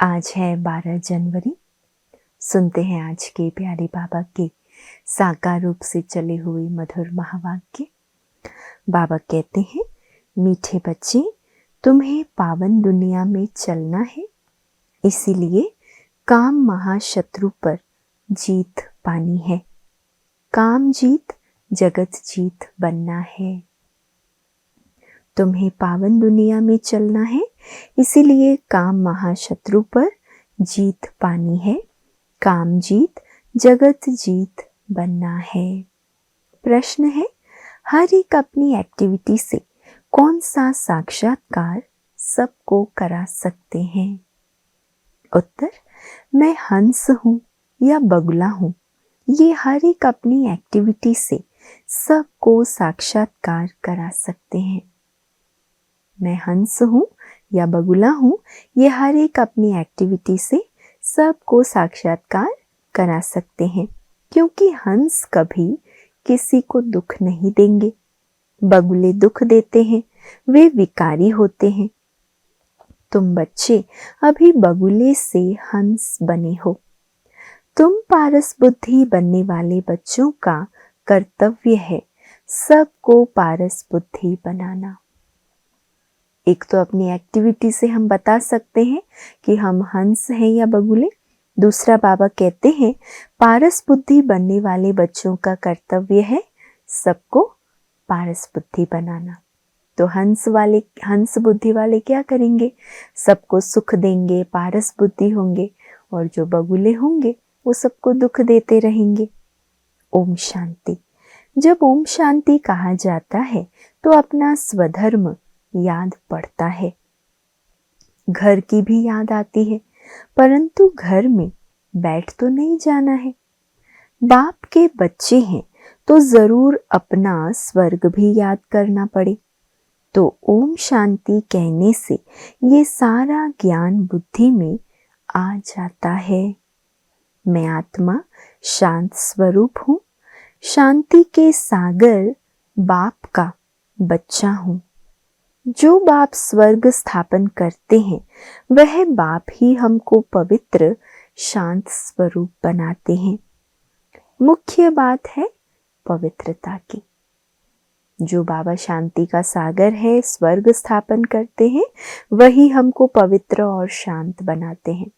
आज है 12 जनवरी। सुनते हैं आज के प्यारे बाबा के साकार रूप से चले हुए मधुर महावाक्य। बाबा कहते हैं, मीठे बच्चे, तुम्हें पावन दुनिया में चलना है, इसीलिए काम महाशत्रु पर जीत पानी है। काम जीत जगत जीत बनना है। तुम्हें पावन दुनिया में चलना है, इसीलिए काम महाशत्रु पर जीत पानी है। काम जीत जगत जीत बनना है। प्रश्न है, हर एक अपनी एक्टिविटी से कौन सा साक्षात्कार सबको करा सकते हैं? उत्तर, मैं हंस हूँ या बगुला हूँ, ये हर एक अपनी एक्टिविटी से सबको साक्षात्कार करा सकते हैं। मैं हंस हूँ या बगुला हूँ, ये हर एक अपनी एक्टिविटी से सबको साक्षात्कार करा सकते हैं, क्योंकि हंस कभी किसी को दुख नहीं देंगे। बगुले दुख देते हैं, वे विकारी होते हैं। तुम बच्चे अभी बगुले से हंस बने हो। तुम पारस बुद्धि बनने वाले बच्चों का कर्तव्य है सबको पारस बुद्धि बनाना। एक तो अपनी एक्टिविटी से हम बता सकते हैं कि हम हंस हैं या बगुले। दूसरा, बाबा कहते हैं पारस बुद्धि बनने वाले बच्चों का कर्तव्य है सबको पारस बुद्धि बनाना। तो हंस बुद्धि वाले क्या करेंगे? सबको सुख देंगे, पारस बुद्धि होंगे, और जो बगुले होंगे वो सबको दुख देते रहेंगे। ओम शांति। जब ओम शांति कहा जाता है तो अपना स्वधर्म याद पड़ता है। घर की भी याद आती है, परंतु घर में बैठ तो नहीं जाना है। बाप के बच्चे हैं तो जरूर अपना स्वर्ग भी याद करना पड़े। तो ओम शांति कहने से ये सारा ज्ञान बुद्धि में आ जाता है। मैं आत्मा शांत स्वरूप हूँ, शांति के सागर बाप का बच्चा हूँ। जो बाप स्वर्ग स्थापन करते हैं वह बाप ही हमको पवित्र शांत स्वरूप बनाते हैं। मुख्य बात है पवित्रता की। जो बाबा शांति का सागर है, स्वर्ग स्थापन करते हैं, वही हमको पवित्र और शांत बनाते हैं।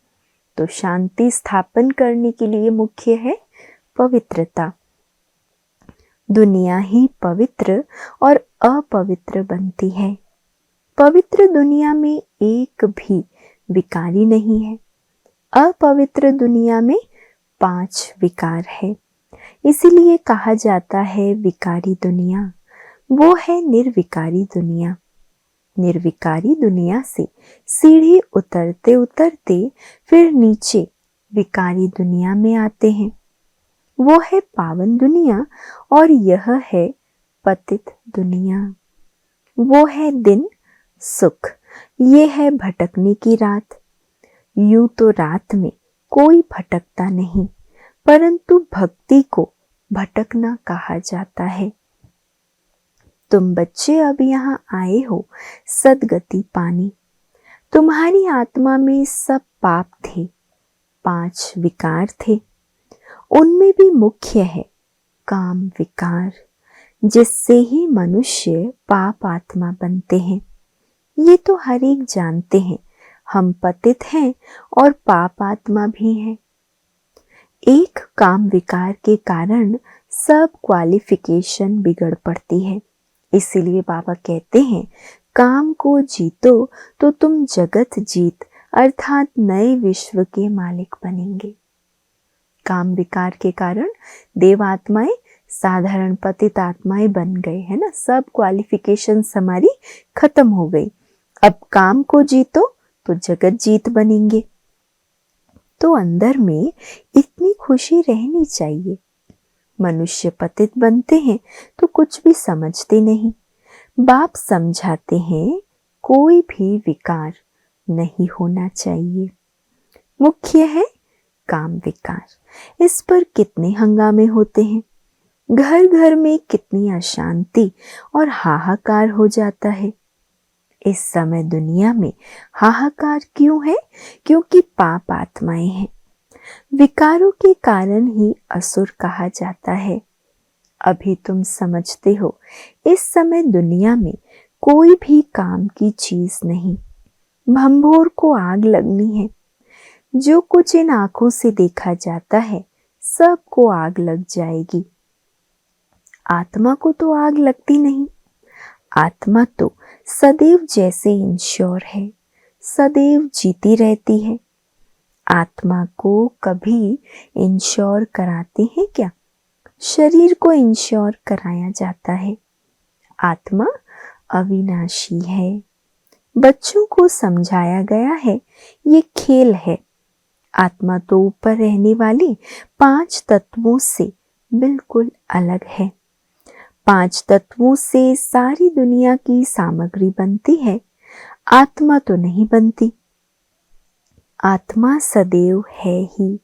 तो शांति स्थापन करने के लिए मुख्य है पवित्रता। दुनिया ही पवित्र और अपवित्र बनती है। पवित्र दुनिया में एक भी विकारी नहीं है। अपवित्र दुनिया में 5 विकार है। इसीलिए कहा जाता है विकारी दुनिया। वो है निर्विकारी दुनिया। निर्विकारी दुनिया से सीढ़ी उतरते उतरते फिर नीचे विकारी दुनिया में आते हैं। वो है पावन दुनिया और यह है पतित दुनिया। वो है दिन सुख, ये है भटकने की रात। यूं तो रात में कोई भटकता नहीं, परंतु भक्ति को भटकना कहा जाता है। तुम बच्चे अब यहाँ आए हो सदगति पानी। तुम्हारी आत्मा में सब पाप थे, 5 विकार थे। उनमें भी मुख्य है काम विकार, जिससे ही मनुष्य पाप आत्मा बनते हैं। ये तो हर एक जानते हैं, हम पतित हैं और पाप आत्मा भी हैं। एक काम विकार के कारण सब क्वालिफिकेशन बिगड़ पड़ती है। इसीलिए बाबा कहते हैं, काम को जीतो तो तुम जगत जीत अर्थात नए विश्व के मालिक बनेंगे। काम विकार के कारण देव आत्माएं साधारण पतित आत्माएं बन गए, है ना। सब क्वालिफिकेशंस हमारी खत्म हो गई। अब काम को जीतो तो जगत जीत बनेंगे। तो अंदर में इतनी खुशी रहनी चाहिए। मनुष्य पतित बनते हैं तो कुछ भी समझते नहीं। बाप समझाते हैं कोई भी विकार नहीं होना चाहिए। मुख्य है काम विकार। इस पर कितने हंगामे होते हैं। घर घर में कितनी अशांति और हाहाकार हो जाता है। इस समय दुनिया में हाहाकार क्यों है? क्योंकि पाप आत्माएं हैं। विकारों के कारण ही असुर कहा जाता है। अभी तुम समझते हो, इस समय दुनिया में कोई भी काम की चीज नहीं। भंभोर को आग लगनी है। जो कुछ इन आंखों से देखा जाता है सबको आग लग जाएगी। आत्मा को तो आग लगती नहीं। आत्मा तो सदैव जैसे इंश्योर है, सदैव जीती रहती है। आत्मा को कभी इंश्योर कराते हैं क्या? शरीर को इंश्योर कराया जाता है। आत्मा अविनाशी है। बच्चों को समझाया गया है ये खेल है। आत्मा तो ऊपर रहने वाले 5 तत्वों से बिल्कुल अलग है। 5 तत्वों से सारी दुनिया की सामग्री बनती है, आत्मा तो नहीं बनती। आत्मा सदैव है ही।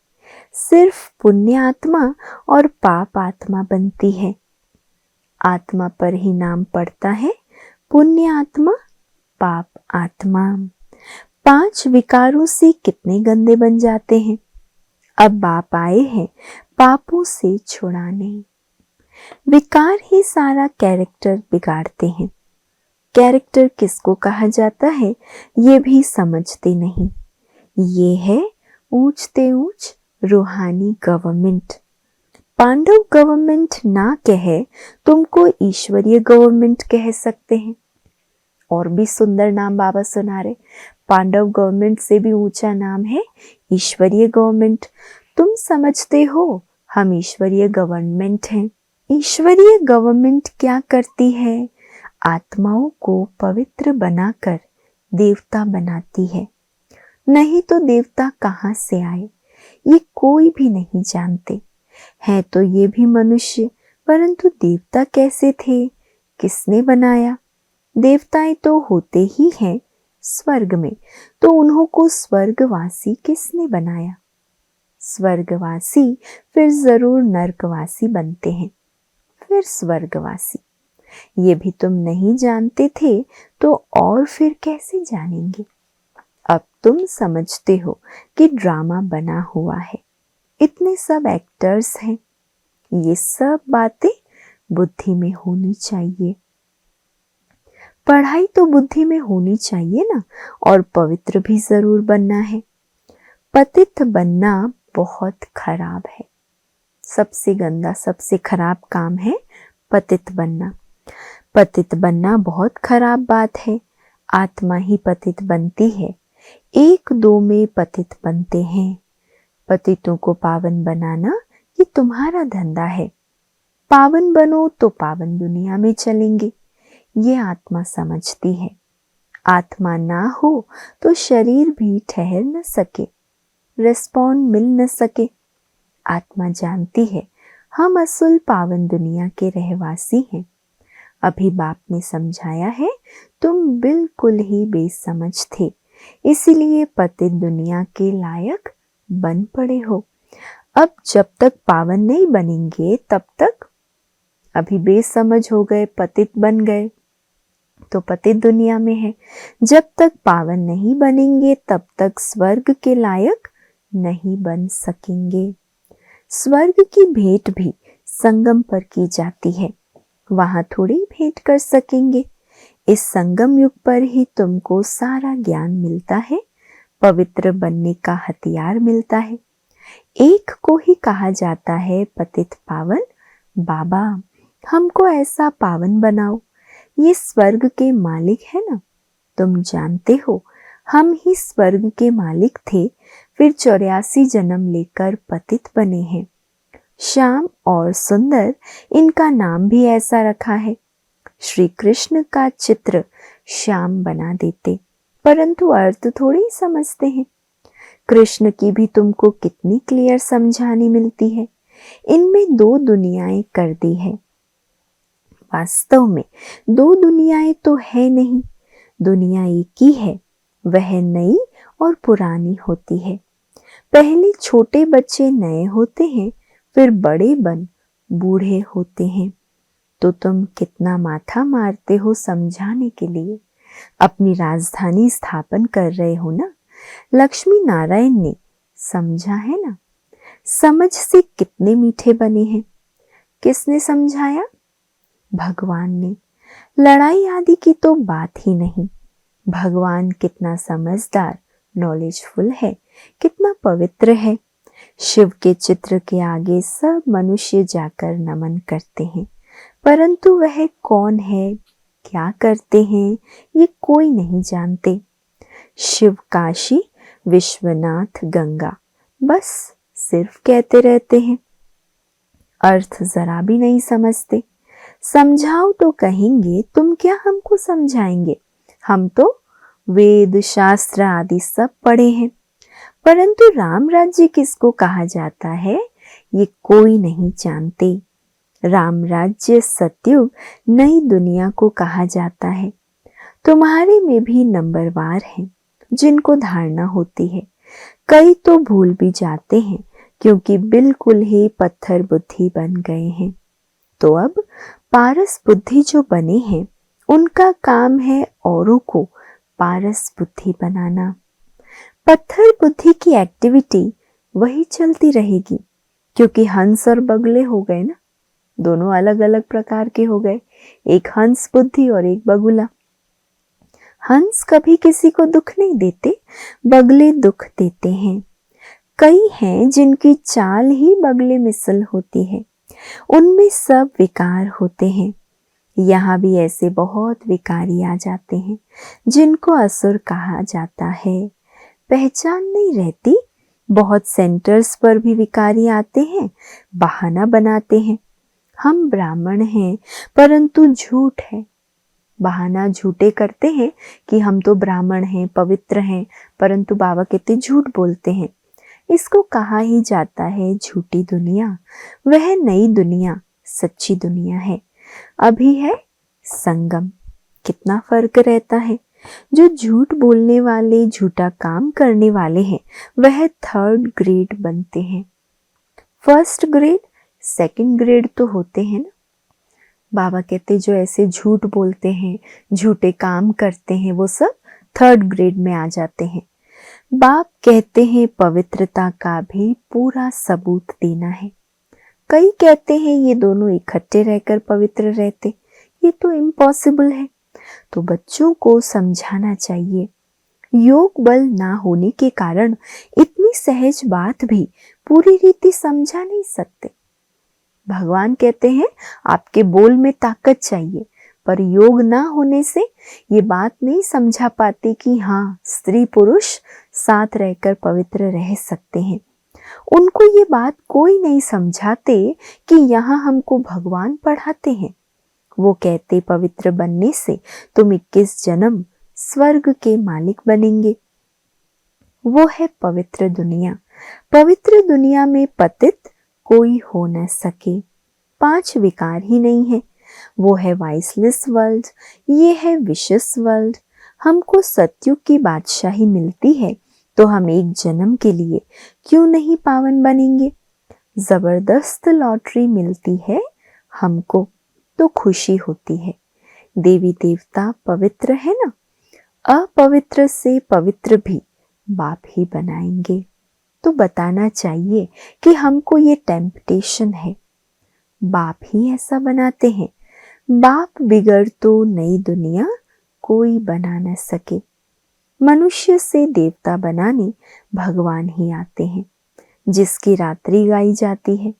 सिर्फ पुण्य आत्मा और पाप आत्मा बनती है। आत्मा पर ही नाम पड़ता है पुण्य आत्मा, पाप आत्मा। 5 विकारों से कितने गंदे बन जाते हैं। अब बाप आए हैं पापों से छुड़ाने। विकार ही सारा कैरेक्टर बिगाड़ते हैं। कैरेक्टर किसको कहा जाता है ये भी समझते नहीं। ये है ऊंचते ऊंच रूहानी गवर्नमेंट। पांडव गवर्नमेंट ना कहे तुमको ईश्वरीय गवर्नमेंट कह सकते हैं। और भी सुंदर नाम बाबा सुना रहे। पांडव गवर्नमेंट से भी ऊंचा नाम है ईश्वरीय गवर्नमेंट। तुम समझते हो हम ईश्वरीय गवर्नमेंट हैं। ईश्वरीय गवर्नमेंट क्या करती है? आत्माओं को पवित्र बनाकर देवता बनाती है। नहीं तो देवता कहाँ से आए ये कोई भी नहीं जानते। है तो ये भी मनुष्य, परंतु देवता कैसे थे, किसने बनाया? देवताएं तो होते ही हैं स्वर्ग में, तो उन्हों को स्वर्गवासी किसने बनाया? स्वर्गवासी फिर जरूर नरकवासी बनते हैं, फिर स्वर्गवासी। ये भी तुम नहीं जानते थे तो और फिर कैसे जानेंगे? अब तुम समझते हो कि ड्रामा बना हुआ है, इतने सब एक्टर्स हैं। ये सब बातें बुद्धि में होनी चाहिए। पढ़ाई तो बुद्धि में होनी चाहिए ना, और पवित्र भी जरूर बनना है। पतित बनना बहुत खराब है। सबसे गंदा, सबसे खराब काम है पतित बनना। पतित बनना बहुत खराब बात है। आत्मा ही पतित बनती है। 1-2 में पतित बनते हैं। पतितों को पावन बनाना ये तुम्हारा धंधा है। पावन बनो तो पावन दुनिया में चलेंगे, ये आत्मा समझती है। आत्मा ना हो तो शरीर भी ठहर न सके, रिस्पॉन्ड मिल न सके। आत्मा जानती है हम असल पावन दुनिया के रहवासी हैं। अभी बाप ने समझाया है तुम बिल्कुल ही बेसमझ थे, इसीलिए पतित दुनिया के लायक बन पड़े हो। अब जब तक पावन नहीं बनेंगे तब तक, अभी बेसमझ हो गए, पतित बन गए तो पतित दुनिया में है। जब तक पावन नहीं बनेंगे तब तक स्वर्ग के लायक नहीं बन सकेंगे। स्वर्ग की भेंट भी संगम पर की जाती है, वहां थोड़ी भेंट कर सकेंगे। इस संगम युग पर ही तुमको सारा ज्ञान मिलता है, पवित्र बनने का हथियार मिलता है। एक को ही कहा जाता है पतित पावन। बाबा हमको ऐसा पावन बनाओ। ये स्वर्ग के मालिक है ना, तुम जानते हो हम ही स्वर्ग के मालिक थे, फिर 84 जन्म लेकर पतित बने हैं। श्याम और सुंदर इनका नाम भी ऐसा रखा है। श्री कृष्ण का चित्र श्याम बना देते, परंतु अर्थ थोड़ी ही समझते हैं। कृष्ण की भी तुमको कितनी क्लियर समझानी मिलती है। इनमें 2 दुनियाएं कर दी है। वास्तव में 2 दुनियाएं तो है नहीं, दुनिया एक ही है। वह नई और पुरानी होती है। पहले छोटे बच्चे नए होते हैं, फिर बड़े बन बूढ़े होते हैं। तो तुम कितना माथा मारते हो समझाने के लिए। अपनी राजधानी स्थापन कर रहे हो ना। लक्ष्मी नारायण ने समझा है ना। समझ से कितने मीठे बने हैं। किसने समझाया? भगवान ने। लड़ाई आदि की तो बात ही नहीं। भगवान कितना समझदार, नॉलेजफुल है, कितना पवित्र है। शिव के चित्र के आगे सब मनुष्य जाकर नमन करते हैं, परंतु वह कौन है, क्या करते हैं, ये कोई नहीं जानते। शिव, काशी, विश्वनाथ, गंगा, बस सिर्फ कहते रहते हैं, अर्थ जरा भी नहीं समझते। समझाओ तो कहेंगे तुम क्या हमको समझाएंगे, हम तो वेद शास्त्र आदि सब पढ़े हैं। परंतु राम राज्य किसको कहा जाता है ये कोई नहीं जानते। राम राज्य सतयुग नई दुनिया को कहा जाता है। तुम्हारे में भी नंबरवार हैं जिनको धारणा होती है। कई तो भूल भी जाते हैं क्योंकि बिल्कुल ही पत्थर बुद्धि बन गए हैं। तो अब पारस बुद्धि जो बने हैं उनका काम है औरों को पारस बुद्धि बनाना। पत्थर बुद्धि की एक्टिविटी वही चलती रहेगी, क्योंकि हंस और बगले हो गए ना, दोनों अलग अलग प्रकार के हो गए, एक हंस बुद्धि और एक बगुला। हंस कभी किसी को दुख नहीं देते, बगले दुख देते हैं। कई हैं जिनकी चाल ही बगले मिसल होती है, उनमें सब विकार होते हैं। यहाँ भी ऐसे बहुत विकारी आ जाते हैं जिनको असुर कहा जाता है। पहचान नहीं रहती। बहुत सेंटर्स पर भी विकारी आते हैं, बहाना बनाते हैं, हम ब्राह्मण हैं, परंतु झूठ है। बहाना झूठे करते हैं कि हम तो ब्राह्मण हैं, पवित्र हैं, परंतु बाबा कहते झूठ बोलते हैं। इसको कहा ही जाता है झूठी दुनिया। वह नई दुनिया सच्ची दुनिया है। अभी है संगम। कितना फर्क रहता है। जो झूठ बोलने वाले, झूठा काम करने वाले हैं, वह 3rd ग्रेड बनते हैं। 1st ग्रेड, 2nd ग्रेड तो होते हैं ना। बाबा कहते जो ऐसे झूठ बोलते हैं, झूठे काम करते हैं, वो सब 3rd ग्रेड में आ जाते हैं। बाप कहते हैं पवित्रता का भी पूरा सबूत देना है। कई कहते हैं ये दोनों इकट्ठे रहकर पवित्र रहते, ये तो इम्पॉसिबल है। तो बच्चों को समझाना चाहिए। योग बल ना होने के कारण इतनी सहज बात भी पूरी रीति समझा नहीं सकते। भगवान कहते हैं आपके बोल में ताकत चाहिए, पर योग ना होने से ये बात नहीं समझा पाते कि हाँ, स्त्री पुरुष साथ रहकर पवित्र रह सकते हैं। उनको ये बात कोई नहीं समझाते कि यहाँ हमको भगवान पढ़ाते हैं। वो कहते पवित्र बनने से तुम 21 जन्म स्वर्ग के मालिक बनेंगे। वो है पवित्र दुनिया। पवित्र दुनिया में पतित कोई हो न सके। 5 विकार ही नहीं है। वो है वाइसलेस वर्ल्ड, ये है विशेष वर्ल्ड। हमको सतयुग की बादशाही मिलती है तो हम 1 जन्म के लिए क्यों नहीं पावन बनेंगे। जबरदस्त लॉटरी मिलती है हमको तो खुशी होती है। देवी देवता पवित्र है ना, अपवित्र से पवित्र भी बाप ही बनाएंगे। तो बताना चाहिए कि हमको ये टेम्पटेशन है, बाप ही ऐसा बनाते हैं। बाप बिगड़ तो नई दुनिया कोई बना न सके। मनुष्य से देवता बनाने भगवान ही आते हैं, जिसकी रात्रि गाई जाती है।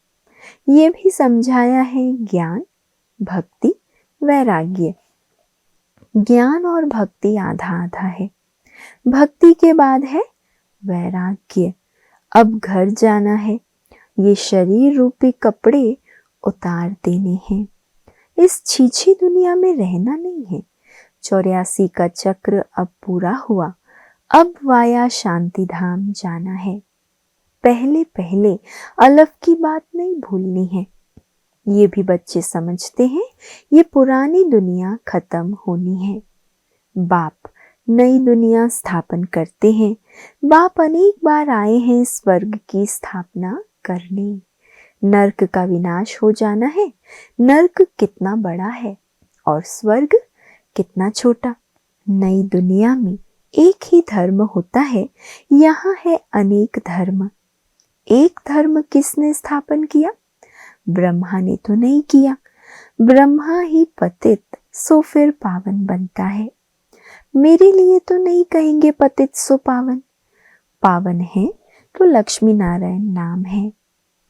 ये भी समझाया है ज्ञान, भक्ति, वैराग्य। ज्ञान और भक्ति आधा आधा है। भक्ति के बाद है वैराग्य। अब घर जाना है, ये शरीर रूपी कपड़े उतार देने हैं। इस छीछी दुनिया में रहना नहीं है। 84 का चक्र अब पूरा हुआ, अब वाया शांति धाम जाना है। पहले पहले अलफ की बात नहीं भूलनी है। ये भी बच्चे समझते हैं ये पुरानी दुनिया खत्म होनी है। बाप नई दुनिया स्थापन करते हैं। बाप अनेक बार आए हैं स्वर्ग की स्थापना करने। नर्क का विनाश हो जाना है। नर्क कितना बड़ा है और स्वर्ग कितना छोटा। नई दुनिया में एक ही धर्म होता है, यहाँ है अनेक धर्म। एक धर्म किसने स्थापन किया? ब्रह्मा ने तो नहीं किया। ब्रह्मा ही पतित सो फिर पावन बनता है। मेरे लिए तो नहीं कहेंगे पतित सो पावन। पावन है तो लक्ष्मी नारायण नाम है।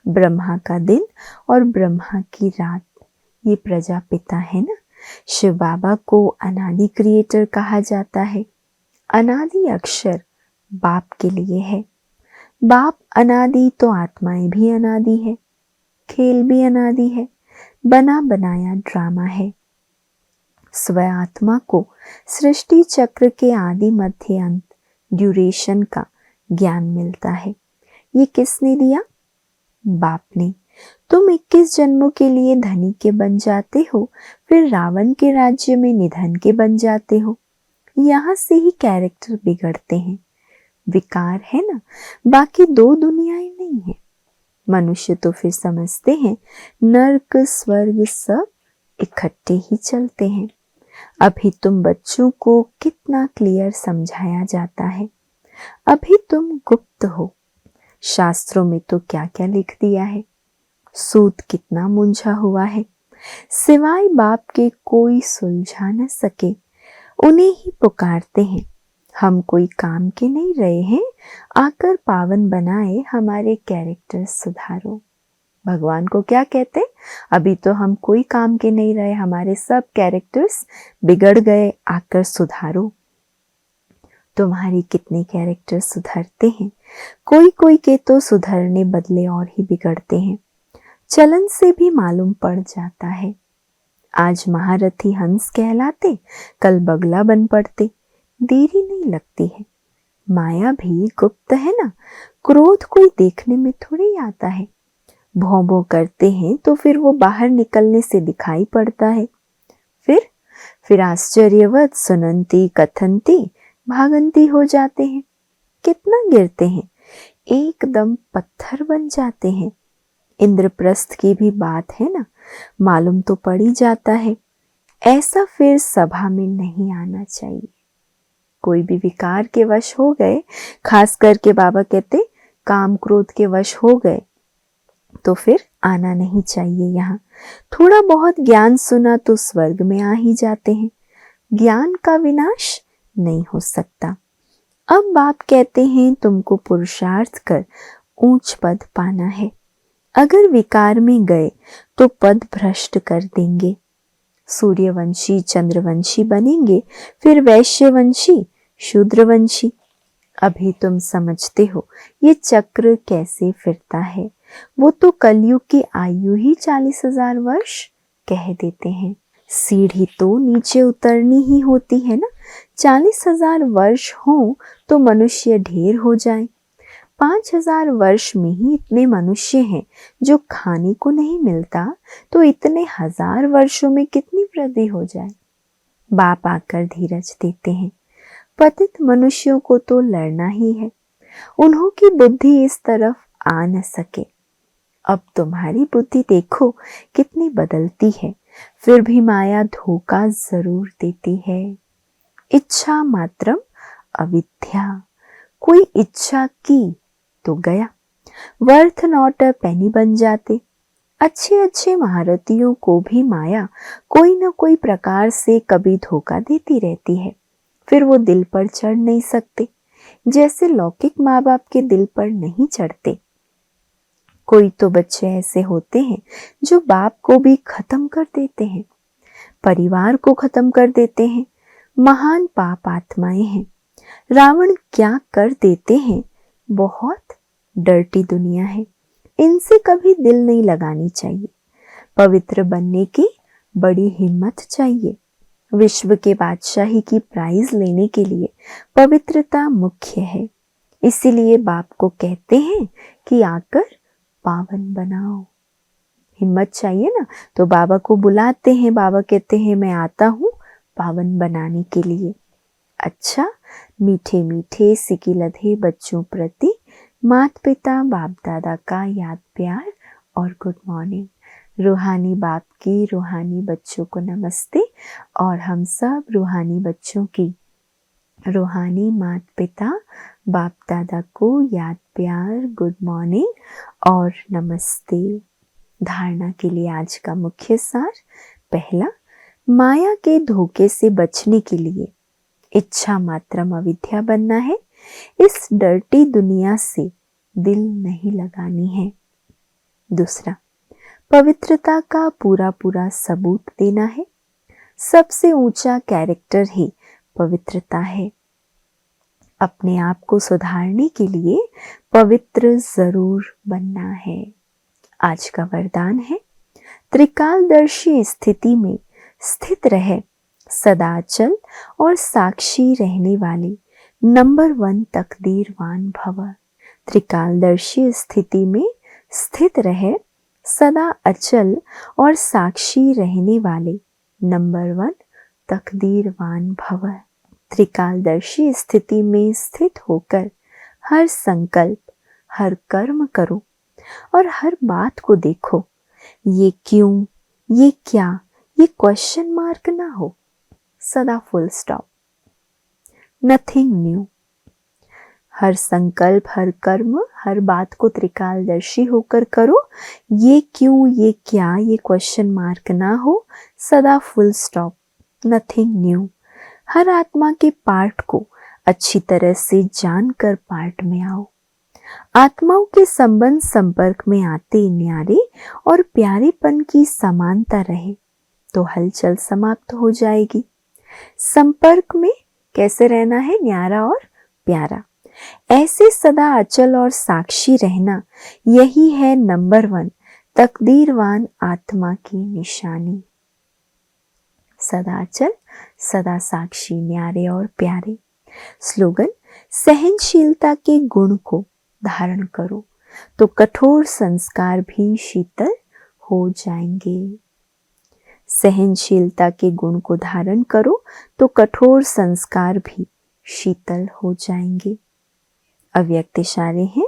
ब्रह्मा का दिन और ब्रह्मा की रात, ये प्रजापिता है ना। शिव बाबा को अनादि क्रिएटर कहा जाता है। अनादि अक्षर बाप के लिए है। बाप अनादि तो आत्माएं भी अनादि है, खेल भी अनादि है, बना बनाया ड्रामा है। स्व आत्मा को सृष्टि चक्र के आदि मध्य अंत ड्यूरेशन का ज्ञान मिलता है। ये किसने दिया? बाप ने। तुम 21 जन्मों के लिए धनी के बन जाते हो, फिर रावण के राज्य में निधन के बन जाते हो। यहाँ से ही कैरेक्टर बिगड़ते हैं। विकार है ना, बाकी दो दुनियाएं नहीं है। मनुष्य तो फिर समझते हैं नर्क स्वर्ग सब इकट्ठे ही चलते हैं। अभी तुम बच्चों को कितना क्लियर समझाया जाता है। अभी तुम गुप्त हो। शास्त्रों में तो क्या क्या लिख दिया है। सूत कितना मुंझा हुआ है, सिवाय बाप के कोई सुलझा न सके। उन्हें ही पुकारते हैं। हम कोई काम के नहीं रहे हैं, आकर पावन बनाए हमारे कैरेक्टर सुधारो। भगवान को क्या कहते? अभी तो हम कोई काम के नहीं रहे, हमारे सब कैरेक्टर्स बिगड़ गए, आकर सुधारो। तुम्हारी कितने कैरेक्टर सुधरते हैं? कोई कोई के तो सुधरने बदले और ही बिगड़ते हैं। चलन से भी मालूम पड़ जाता है। आज महारथी हंस कहलाते, कल बगला बन पड़ते। देरी नहीं लगती है। माया भी गुप्त है ना। क्रोध कोई देखने में थोड़ी आता है। भौं भौं करते हैं तो फिर वो बाहर निकलने से दिखाई पड़ता है। फिर आश्चर्यवत सुनंती कथनती भागंती हो जाते हैं। कितना गिरते हैं, एकदम पत्थर बन जाते हैं। इंद्रप्रस्थ की भी बात है ना, मालूम तो पड़ ही जाता है। ऐसा फिर सभा में नहीं आना चाहिए। कोई भी विकार के वश हो गए, खास करके बाबा कहते काम क्रोध के वश हो गए, तो फिर आना नहीं चाहिए यहाँ। थोड़ा बहुत ज्ञान सुना तो स्वर्ग में आ ही जाते हैं। ज्ञान का विनाश नहीं हो सकता। अब बाप कहते हैं तुमको पुरुषार्थ कर ऊंच पद पाना है। अगर विकार में गए तो पद भ्रष्ट कर देंगे। सूर्यवंशी चंद्रवंशी बनेंगे, फिर वैश्यवंशी शूद्रवंशी। अभी तुम समझते हो ये चक्र कैसे फिरता है। वो तो कलयुग की आयु ही 40,000 वर्ष कह देते हैं। सीढ़ी तो नीचे उतरनी ही होती है ना। 40,000 वर्ष हो तो मनुष्य ढेर हो जाए। 5,000 वर्ष में ही इतने मनुष्य हैं जो खाने को नहीं मिलता, तो इतने 1000 वर्षों में कितनी वृद्धि हो जाए। बाप आकर धीरज देते हैं। पतित मनुष्यों को तो लड़ना ही है। उन्हों की बुद्धि इस तरफ आ न सके। अब तुम्हारी बुद्धि देखो कितनी बदलती है, फिर भी माया धोखा जरूर देती है। इच्छा मात्रम अविद्या। कोई इच्छा की तो गया, वर्थ नॉट अ पेनी बन जाते। अच्छे अच्छे महारथियों को भी माया कोई न कोई प्रकार से कभी धोखा देती रहती है। फिर वो दिल पर चढ़ नहीं सकते, जैसे लौकिक माँ बाप के दिल पर नहीं चढ़ते। कोई तो बच्चे ऐसे होते हैं जो बाप को भी खत्म कर देते हैं, परिवार को खत्म कर देते हैं। महान पाप आत्माएं हैं। रावण क्या कर देते हैं। बहुत डर्टी दुनिया है, इनसे कभी दिल नहीं लगानी चाहिए। पवित्र बनने की बड़ी हिम्मत चाहिए। विश्व के बादशाही की प्राइज लेने के लिए पवित्रता मुख्य है। इसीलिए बाप को कहते हैं कि आकर पावन बनाओ। हिम्मत चाहिए ना, तो बाबा को बुलाते हैं। बाबा कहते हैं मैं आता हूँ पावन बनाने के लिए। अच्छा, मीठे मीठे सिकी लधे बच्चों प्रति माता पिता बाप दादा का याद प्यार और गुड मॉर्निंग। रूहानी बाप की रूहानी बच्चों को नमस्ते और हम सब रूहानी बच्चों की रूहानी माता पिता बाप दादा को याद प्यार, गुड मॉर्निंग और नमस्ते। धारणा के लिए आज का मुख्य सार। पहला, माया के धोखे से बचने के लिए इच्छा मात्रम अविद्या बनना है। इस डर्टी दुनिया से दिल नहीं लगानी है। दूसरा, पवित्रता का पूरा पूरा सबूत देना है। सबसे ऊंचा कैरेक्टर ही पवित्रता है। अपने आप को सुधारने के लिए पवित्र जरूर बनना है। आज का वरदान है, त्रिकालदर्शी स्थिति में स्थित रहे, सदाचल और साक्षी रहने वाले नंबर 1 तकदीरवान भव। त्रिकालदर्शी स्थिति में स्थित रहे, सदा अचल और साक्षी रहने वाले नंबर 1 तकदीरवान भव। त्रिकालदर्शी स्थिति में स्थित होकर हर संकल्प, हर कर्म करो और हर बात को देखो। ये क्यों, ये क्या, ये क्वेश्चन मार्क ना हो, सदा फुल स्टॉप, नथिंग न्यू। हर संकल्प, हर कर्म, हर बात को त्रिकालदर्शी होकर करो। ये क्यों, ये क्या, ये क्वेश्चन मार्क ना हो, सदा फुल स्टॉप, नथिंग न्यू। हर आत्मा के पार्ट को अच्छी तरह से जानकर पार्ट में आओ। आत्माओं के संबंध संपर्क में आते न्यारे और प्यारेपन की समानता रहे तो हलचल समाप्त हो जाएगी। संपर्क में कैसे रहना है? न्यारा और प्यारा। ऐसे सदा अचल और साक्षी रहना, यही है नंबर 1 तकदीरवान आत्मा की निशानी। सदा अचल, सदा साक्षी, न्यारे और प्यारे। स्लोगन, सहनशीलता के गुण को धारण करो तो कठोर संस्कार भी शीतल हो जाएंगे। सहनशीलता के गुण को धारण करो तो कठोर संस्कार भी शीतल हो जाएंगे। अव्यक्त इशारे हैं।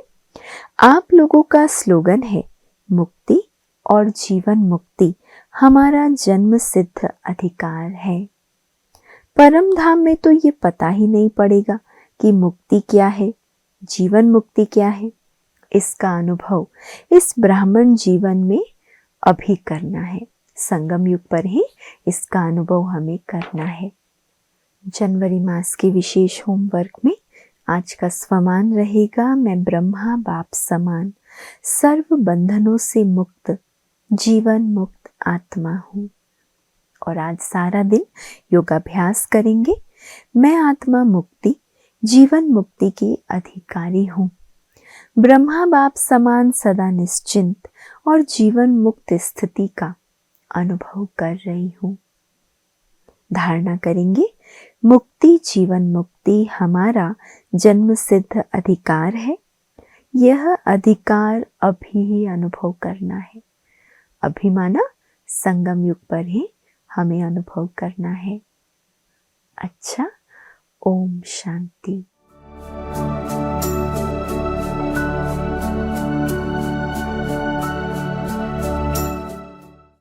आप लोगों का स्लोगन है, मुक्ति और जीवन मुक्ति हमारा जन्म सिद्ध अधिकार है। परम धाम में तो ये पता ही नहीं पड़ेगा कि मुक्ति क्या है, जीवन मुक्ति क्या है। इसका अनुभव इस ब्राह्मण जीवन में अभी करना है। संगम युग पर ही इसका अनुभव हमें करना है। जनवरी मास के विशेष होमवर्क में आज का स्वमान रहेगा, मैं ब्रह्मा बाप समान सर्व बंधनों से मुक्त जीवन मुक्त आत्मा हूँ। और आज सारा दिन योगाभ्यास करेंगे। मैं आत्मा मुक्ति जीवन मुक्ति की अधिकारी हूँ। ब्रह्मा बाप समान सदा निश्चिंत और जीवन मुक्त स्थिति का अनुभव कर रही हूँ। धारणा करेंगे, मुक्ति जीवन मुक्ति हमारा जन्म सिद्ध अधिकार है। यह अधिकार अभी ही अनुभव करना है। अभी माना संगम युग पर ही हमें अनुभव करना है। अच्छा, ओम शांति।